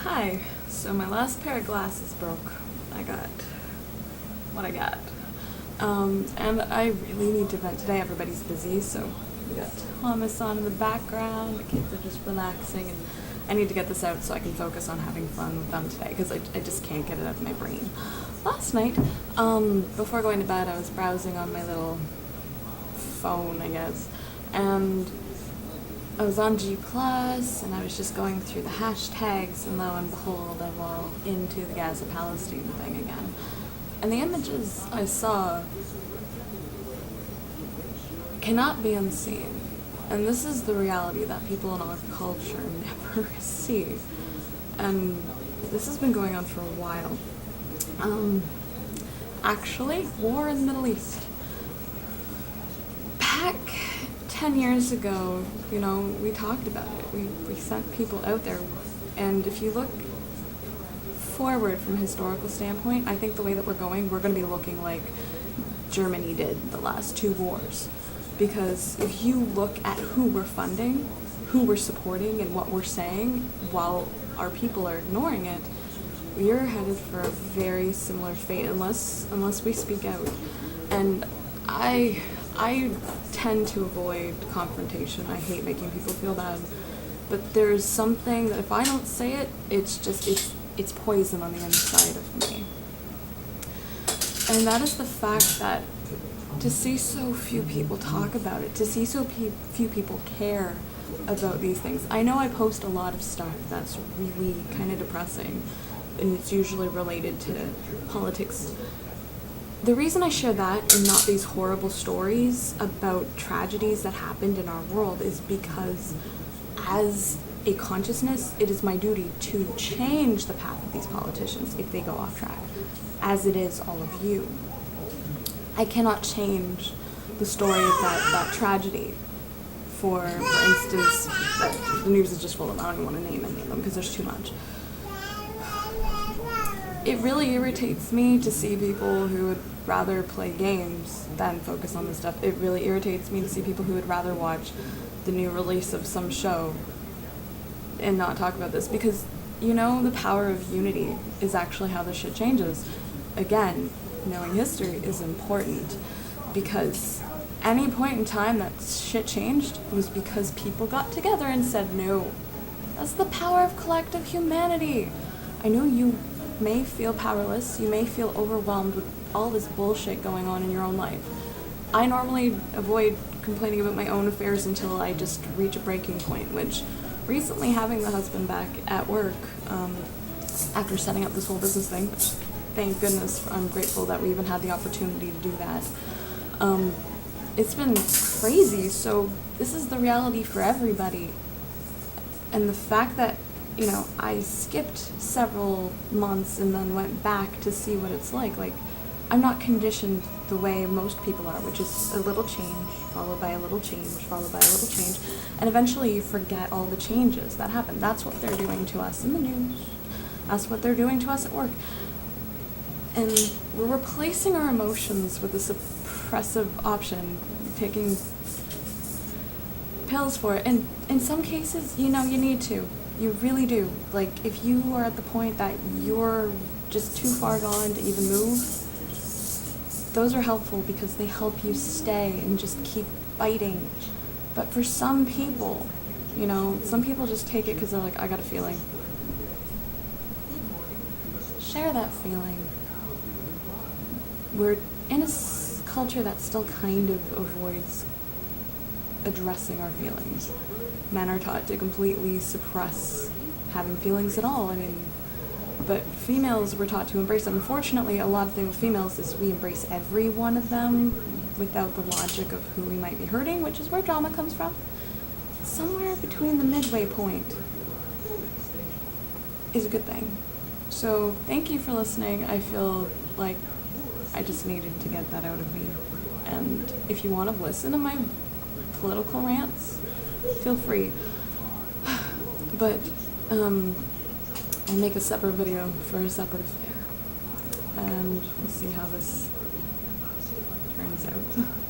Hi, so my last pair of glasses broke. I got what I got. And I really need to vent today. Everybody's busy, so we got Thomas on in the background. The kids are just relaxing, and I need to get this out so I can focus on having fun with them today, because I just can't get it out of my brain. Last night, before going to bed, I was browsing on my little phone, I guess, and I was on G+, and I was just going through the hashtags, and lo and behold, I'm all into the Gaza Palestine thing again. And the images I saw cannot be unseen. And this is the reality that people in our culture never see. And this has been going on for a while. Actually, war in the Middle East. Back 10 years ago, we talked about it. We sent people out there. And if you look forward from a historical standpoint, I think the way that we're going to be looking like Germany did the last two wars. Because if you look at who we're funding, who we're supporting, and what we're saying, while our people are ignoring it, we are headed for a very similar fate unless we speak out. And I tend to avoid confrontation. I hate making people feel bad. But there's something that if I don't say it, it's poison on the inside of me. And that is the fact that to see so few people talk about it, to see so few people care about these things. I know I post a lot of stuff that's really kind of depressing, and it's usually related to politics. The reason I share that and not these horrible stories about tragedies that happened in our world is because as a consciousness, it is my duty to change the path of these politicians if they go off track, as it is all of you. I cannot change the story of that tragedy. For instance, the news is just full of, I don't even want to name any of them because there's too much. It really irritates me to see people who would rather play games than focus on this stuff. It really irritates me to see people who would rather watch the new release of some show and not talk about this, because the power of unity is actually how this shit changes. Again, knowing history is important, because any point in time that shit changed was because people got together and said no. That's the power of collective humanity. I know you may feel powerless, you may feel overwhelmed with all this bullshit going on in your own life. I normally avoid complaining about my own affairs until I just reach a breaking point, which recently having the husband back at work, after setting up this whole business thing, which thank goodness I'm grateful that we even had the opportunity to do that. It's been crazy, so this is the reality for everybody. And the fact that, I skipped several months and then went back to see what it's like I'm not conditioned the way most people are, which is a little change, followed by a little change, followed by a little change, and eventually you forget all the changes that happen. That's what they're doing to us in the news. That's what they're doing to us at work. And we're replacing our emotions with a suppressive option, taking pills for it. And in some cases, you need to. You really do. If you are at the point that you're just too far gone to even move, those are helpful because they help you stay and just keep fighting. But for some people, some people just take it because they're like, I got a feeling. Share that feeling. We're in a culture that still kind of avoids addressing our feelings. Men are taught to completely suppress having feelings at all. But females were taught to embrace them. Unfortunately, a lot of things with females is we embrace every one of them without the logic of who we might be hurting, which is where drama comes from. Somewhere between the midway point is a good thing. So thank you for listening. I feel like I just needed to get that out of me. And if you want to listen to my political rants, feel free. But I'll make a separate video for a separate affair. And we'll see how this turns out.